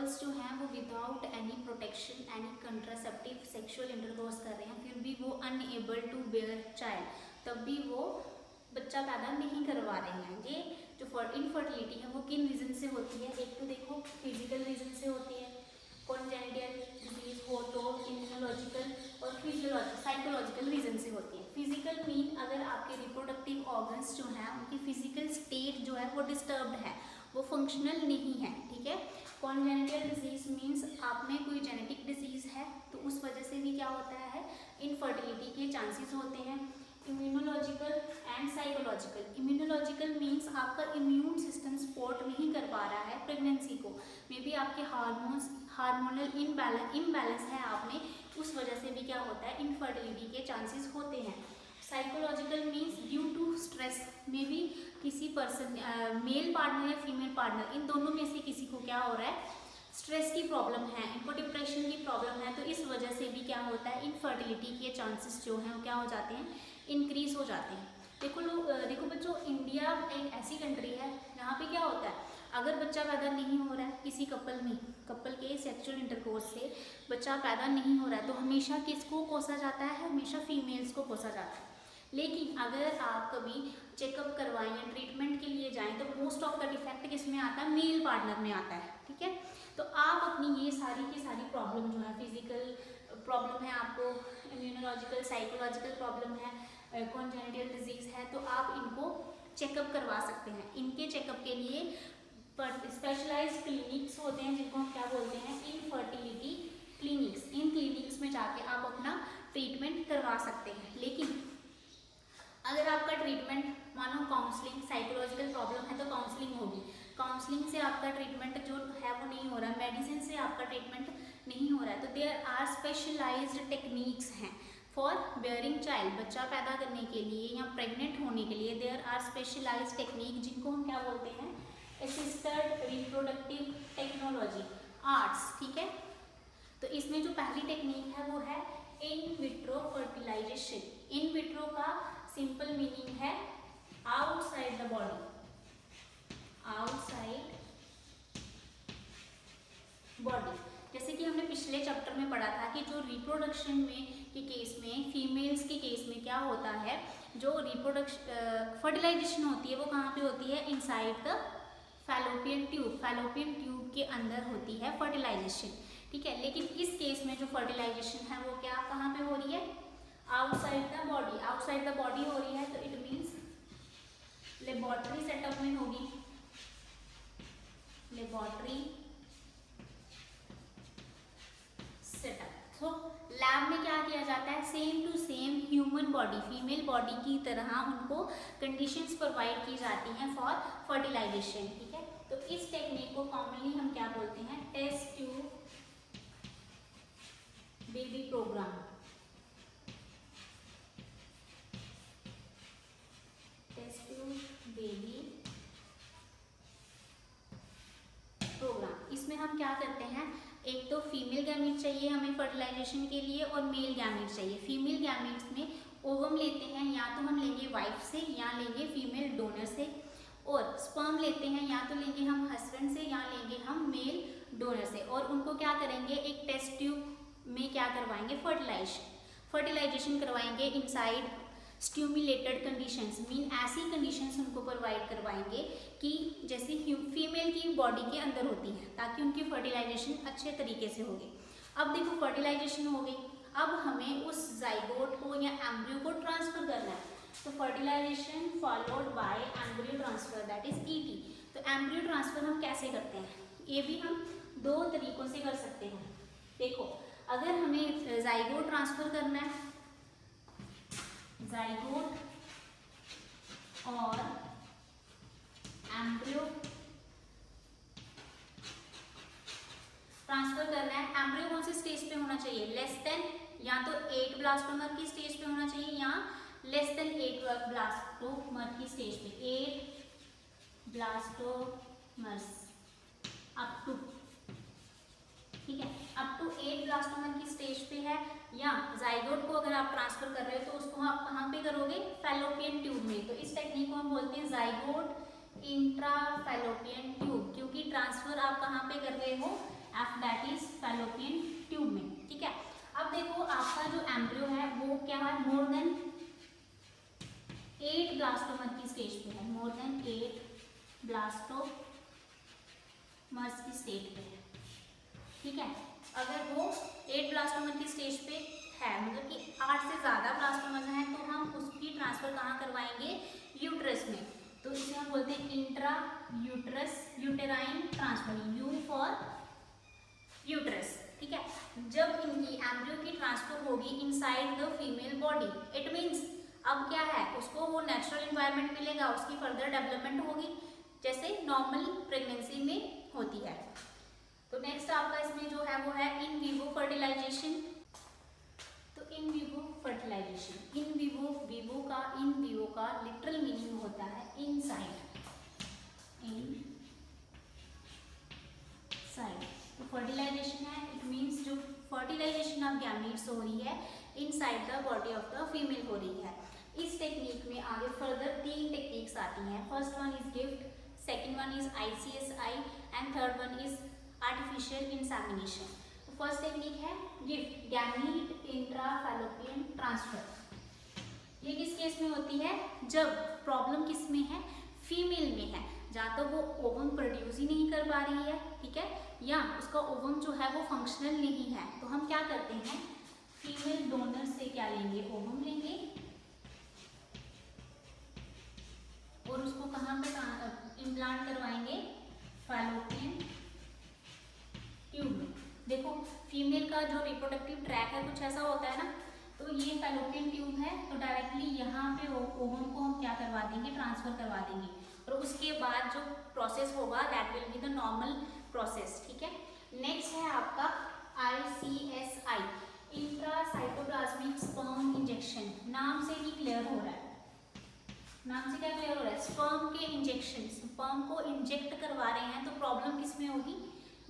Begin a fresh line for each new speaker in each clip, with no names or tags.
Couples जो हैं वो without any protection, any contraceptive sexual intercourse कर रहे हैं, फिर भी वो अनएबल टू बेयर चाइल्ड, तब भी वो बच्चा पैदा नहीं करवा रहे हैं। ये जो इनफर्टिलिटी है वो किन रीज़न से होती है? एक तो देखो फिजिकल रीज़न से होती है, कॉन्जेनिटल डिजीज हो तो, इम्यूनोलॉजिकल और फिजियोलॉजिकल साइकोलॉजिकल रीज़न से होती है। फिजिकल मीन अगर आपके रिप्रोडक्टिव ऑर्गन्स जो हैं उनकी फिजिकल स्टेट जो है वो डिस्टर्ब्ड है, वो फंक्शनल नहीं है, ठीक है। कॉन्जेनिटल डिजीज मीन्स आप में कोई जेनेटिक डिजीज है तो उस वजह से भी क्या होता है, इनफर्टिलिटी के चांसेस होते हैं। Immunological and psychological, immunological means आपका इम्यून सिस्टम सपोर्ट नहीं कर पा रहा है प्रेगनेंसी को, मे बी आपके हार्मोनल इम्बैलेंस है आप में, उस वजह से भी क्या होता है, इनफर्टिलिटी के चांसेस होते हैं। Psychological means due to stress, may be किसी पर्सन मेल पार्टनर या फीमेल पार्टनर, इन दोनों में से किसी को क्या हो रहा है, स्ट्रेस की प्रॉब्लम है, इनको डिप्रेशन की प्रॉब्लम है, तो इस वजह से भी क्या होता है, इनफर्टिलिटी के चांसेस जो हैं वो क्या हो जाते हैं, इंक्रीज हो जाते हैं। देखो बच्चों, इंडिया एक ऐसी कंट्री है जहाँ पे क्या होता है, अगर बच्चा पैदा नहीं हो रहा है किसी कपल के सेक्सुअल इंटरकोर्स से बच्चा पैदा नहीं हो रहा है, तो हमेशा किसको कोसा जाता है, हमेशा फीमेल्स को कोसा जाता है। लेकिन अगर आप कभी चेकअप करवाएं या ट्रीटमेंट के लिए जाएं तो मोस्ट ऑफ द डिफेक्ट किस में आता है, मेल पार्टनर में आता है, ठीक है। तो आप अपनी ये सारी की सारी प्रॉब्लम जो है, फिजिकल प्रॉब्लम है आपको, इम्यूनोलॉजिकल साइकोलॉजिकल प्रॉब्लम है, कॉन्जेनिटल डिजीज है, तो आप इनको चेकअप करवा सकते हैं। इनके चेकअप के लिए स्पेशलाइज्ड क्लिनिक्स होते हैं जिनको हम क्या बोलते हैं, इनफर्टिलिटी क्लिनिक्स। इन क्लिनिक्स में जाके आप अपना ट्रीटमेंट करवा सकते हैं। लेकिन अगर आपका ट्रीटमेंट मानो काउंसलिंग, साइकोलॉजिकल प्रॉब्लम है तो काउंसलिंग होगी, काउंसलिंग से आपका ट्रीटमेंट जो है वो नहीं हो रहा, मेडिसिन से आपका ट्रीटमेंट नहीं हो रहा है, तो देयर आर स्पेशलाइज्ड टेक्निक्स हैं फॉर बेयरिंग चाइल्ड, बच्चा पैदा करने के लिए या प्रेग्नेंट होने के लिए देयर आर स्पेशलाइज्ड टेक्निक, जिनको हम क्या बोलते हैं, असिस्टेड रिप्रोडक्टिव टेक्नोलॉजी, आर्ट्स, ठीक है। तो इसमें जो पहली टेक्निक है वो है in vitro fertilization. In vitro का सिंपल मीनिंग है outside the body, outside body. जैसे कि हमने पिछले चैप्टर में पढ़ा था कि जो रिप्रोडक्शन में के केस में, फीमेल्स के केस में क्या होता है, जो फर्टिलाइजेशन होती है वो कहाँ पे होती है, inside the fallopian tube, fallopian tube के अंदर होती है फर्टिलाइजेशन, ठीक है। लेकिन इस केस में जो फर्टिलाइजेशन है वो क्या कहाँ पे हो रही है, outside the body, outside the body हो रही है, तो इट मीन्स लेबोरेटरी सेटअप में होगी, लेबोरेटरी सेटअप। तो लैब में क्या किया जाता है, same to same human body, female body की तरह उनको कंडीशंस प्रोवाइड की जाती हैं फॉर फर्टिलाइजेशन, ठीक है। तो इस टेक्निक को कॉमनली हम क्या बोलते हैं, test tube baby program, test tube baby program. इसमें हम क्या करते हैं, एक तो फीमेल गैमीट चाहिए हमें फर्टिलाइजेशन के लिए और मेल गैमीट चाहिए। फीमेल गैमीट्स में ओवम लेते हैं, या तो हम लेंगे वाइफ से या लेंगे फीमेल डोनर से, और स्पर्म लेते हैं या तो लेंगे हम हस्बैंड से या लेंगे हम मेल डोनर से, और उनको क्या करेंगे, एक टेस्ट ट्यूब में क्या करवाएंगे, फर्टिलाइजेशन करवाएंगे इनसाइड स्टिमुलेटेड कंडीशंस, मीन ऐसी कंडीशंस उनको प्रोवाइड करवाएंगे कि जैसे फीमेल की बॉडी के अंदर होती है, ताकि उनकी फर्टिलाइजेशन अच्छे तरीके से होगी। अब देखो फर्टिलाइजेशन हो गई, अब हमें उस जाइगोट को या एम्ब्रियो को ट्रांसफर करना है, तो fertilization followed by embryo transfer, that is ET. तो एम्ब्रियो ट्रांसफर हम कैसे करते हैं, ये भी हम दो तरीकों से कर सकते हैं। देखो अगर हमें जाइगोट ट्रांसफर करना है, जाइगोट और एम्ब्रियो ट्रांसफर करना है, एम्ब्रियो कौन से स्टेज पे होना चाहिए, लेस देन या तो 8 ब्लास्टोमर की स्टेज पे होना चाहिए या लेस देन 8 ब्लास्टोमर की स्टेज पे, 8 ब्लास्टोमर्स अप टू, ठीक है, अप टू 8 ब्लास्टोमर की स्टेज पे है। या जाइगोट को अगर आप ट्रांसफर कर रहे हो तो उसको आप कहाँ पे करोगे, फैलोपियन ट्यूब में। तो इस टेक्निक को हम बोलते हैं जाइगोट इंट्राफैलोपियन ट्यूब, क्योंकि ट्रांसफर आप कहाँ पे कर रहे हो, F that is fallopian tube में, ठीक है। अब देखो आपका जो एम्ब्रियो है वो क्या है, मोर देन 8 ब्लास्टोमर की स्टेज पे है, मोर देन 8 ब्लास्टोमर्स की स्टेज पे है, ठीक है। अगर वो 8 ब्लास्टोमर की स्टेज पे है, मतलब कि 8 से ज़्यादा ब्लास्टोमर्स हैं, तो हम उसकी ट्रांसफर कहाँ करवाएंगे, यूट्रस में। तो इसे हम बोलते हैं intra uterus uterine transfer, you for uterus, ठीक है। जब इनकी एम्ब्रियो की ट्रांसफर होगी inside the female body, it means अब क्या है, उसको वो नेचुरल एनवायरनमेंट मिलेगा, उसकी फर्दर डेवलपमेंट होगी जैसे नॉर्मल प्रेगनेंसी में होती है। तो नेक्स्ट आपका इसमें जो है वो है इन विवो फर्टिलाइजेशन। तो in vivo fertilization, in vivo, vivo का, इन विवो का लिटरल मीनिंग होता है इनसाइड, इन साइड। तो फर्टिलाइजेशन है, इट मीन्स जो फर्टिलाइजेशन ऑफ गैमीट्स हो रही है inside the body of the female हो रही है। इस टेक्निक में आगे फर्दर 3 टेक्निक्स आती हैं। First one is gift, second one is ICSI and third one is artificial insemination. तो फर्स्ट टेक्निक है गिफ्ट, गैमीट इंट्राफैलोपियन ट्रांसफर। ये किस केस में होती है, जब प्रॉब्लम किस में है, फीमेल में है, जहाँ तक वो ओवम प्रोड्यूस ही नहीं कर पा रही है, ठीक है, या उसका ओवम जो है वो फंक्शनल नहीं है। तो हम क्या करते हैं, फीमेल डोनर से क्या लेंगे, ओवम लेंगे और उसको कहाँ पे इम्प्लांट करवाएंगे, फैलोपियन ट्यूब में। देखो फीमेल का जो रिप्रोडक्टिव ट्रैक है कुछ ऐसा होता है ना, तो ये फैलोपियन ट्यूब है, तो डायरेक्टली यहाँ पे ओवम को हम क्या करवा देंगे, ट्रांसफर करवा देंगे, और उसके बाद जो प्रोसेस होगा that will be the normal process, ठीक है। नेक्स्ट है आपका ICSI, इंट्रासाइटोप्लाज्मिक स्पर्म इंजेक्शन। नाम से ही क्लियर हो रहा है, नाम से क्या क्लियर हो रहा है, स्पर्म के इंजेक्शन, स्पर्म को इंजेक्ट करवा रहे हैं। तो प्रॉब्लम किस में होगी,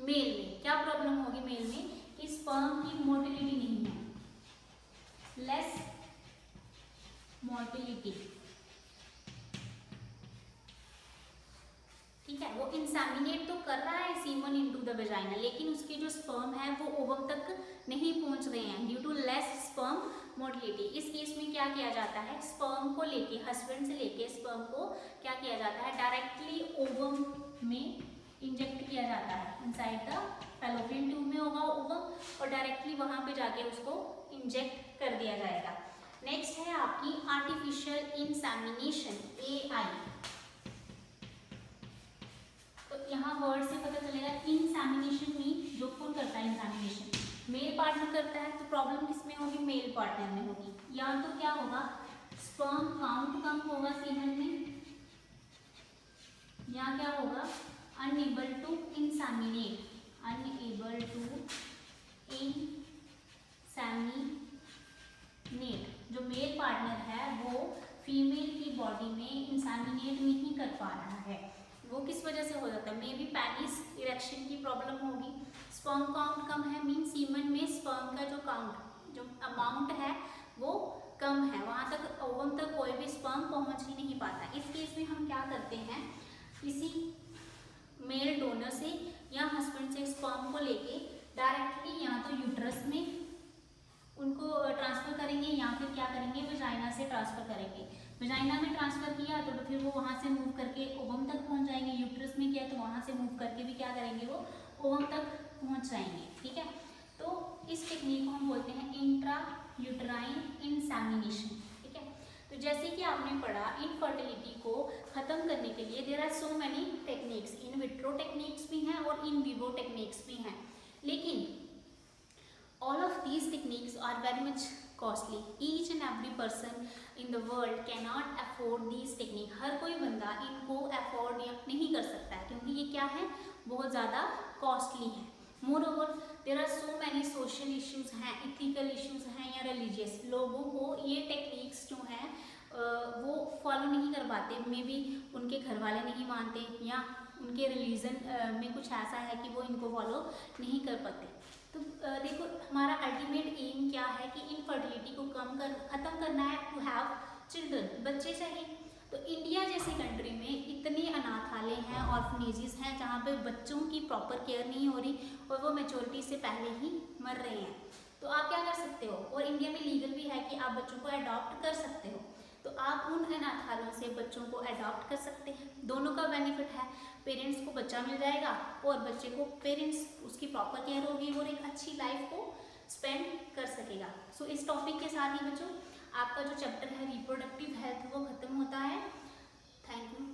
मेल में। क्या प्रॉब्लम होगी मेल में, कि स्पर्म की मोटिलिटी नहीं है, लेस मोटिलिटी, ठीक है। वो इंसेमिनेट तो कर रहा है सीमन इनटू द वेजाइना, लेकिन उसके जो स्पर्म है वो ओवम तक नहीं पहुंच रहे हैं due to less sperm motility. इस केस में क्या किया जाता है, स्पर्म को लेके, हस्बैंड से लेके स्पर्म को क्या किया जाता है, डायरेक्टली ओवम में इंजेक्ट किया जाता है। इनसाइड द फैलोपियन ट्यूब में होगा ओवम, और डायरेक्टली वहां पे जाके उसको इंजेक्ट कर दिया जाएगा। नेक्स्ट है आपकी आर्टिफिशियल इंसेमिनेशन, AI। तो यहाँ वर्ड से पता चलेगा, इंसेमिनेशन मीन जो कौन करता है इंसेमिनेशन, मेल पार्टनर करता है। तो प्रॉब्लम किसमें होगी, मेल पार्टनर में होगी। या तो क्या होगा, स्पर्म काउंट कम होगा सीमन में, या क्या होगा, unable to inseminate, unable to inseminate. जो मेल पार्टनर है वो फीमेल की बॉडी में इंसेमिनेट नहीं कर पा रहा है। वो किस वजह से हो जाता है, मे बी पेनिस इरेक्शन की प्रॉब्लम होगी। स्पर्म काउंट कम है, मीन सीमन में स्पर्म का जो काउंट, जो अमाउंट है वो कम है, वहाँ तक ओवम तक कोई भी स्पर्म पहुँच ही नहीं पाता। इस केस में हम क्या करते हैं, किसी मेल डोनर से या हस्बैंड से स्पर्म को लेके डायरेक्टली या तो यूट्रस में उनको ट्रांसफ़र करेंगे, या फिर क्या करेंगे, वेजाइना से ट्रांसफ़र करेंगे। वेजाइना में ट्रांसफ़र किया तो फिर वो वहाँ से मूव करके ओवम तक पहुँच जाएंगे, यूट्रस में किया तो वहाँ से मूव करके भी क्या करेंगे, वो ओवम तक पहुँच जाएंगे, ठीक है। तो इस टेक्निक को हम बोलते हैं इंट्रा यूटराइन इंसेमिनेशन, ठीक है। तो जैसे कि आपने पढ़ा, इनफर्टिलिटी को ख़त्म करने के लिए there are so many techniques, in vitro techniques भी हैं और इन विवो टेक्निक्स भी हैं, लेकिन all of these techniques are very much costly. Each and every person in the world cannot afford these techniques. हर कोई बंदा इनको afford नहीं कर सकता है, क्योंकि ये क्या है, बहुत ज़्यादा costly है। Moreover, there are so many social issues हैं, ethical issues हैं या religious, लोगों को ये techniques जो हैं वो फॉलो नहीं कर पाते, मे बी उनके घर वाले नहीं मानते, या उनके रिलीजन में कुछ ऐसा है कि वो इनको फॉलो नहीं कर पाते। तो देखो हमारा अल्टीमेट एम क्या है कि इनफर्टिलिटी को ख़त्म करना है, टू हैव चिल्ड्रन, बच्चे चाहिए। तो इंडिया जैसे कंट्री में इतने अनाथालय हैं, ऑर्फनेजेस हैं जहाँ पे बच्चों की प्रॉपर केयर नहीं हो रही और वो मैच्योरिटी से पहले ही मर रहे हैं। तो आप क्या कर सकते हो, और इंडिया में लीगल भी है कि आप बच्चों को अडॉप्ट कर सकते हो, तो आप उन अनाथालयों से बच्चों को अडॉप्ट कर सकते हैं। दोनों का बेनिफिट है, पेरेंट्स को बच्चा मिल जाएगा और बच्चे को पेरेंट्स उसकी प्रॉपर केयर होगी और एक अच्छी लाइफ को स्पेंड कर सकेगा। सो इस टॉपिक के साथ ही बच्चों आपका जो चैप्टर है रिप्रोडक्टिव हेल्थ वो खत्म होता है। Thank you.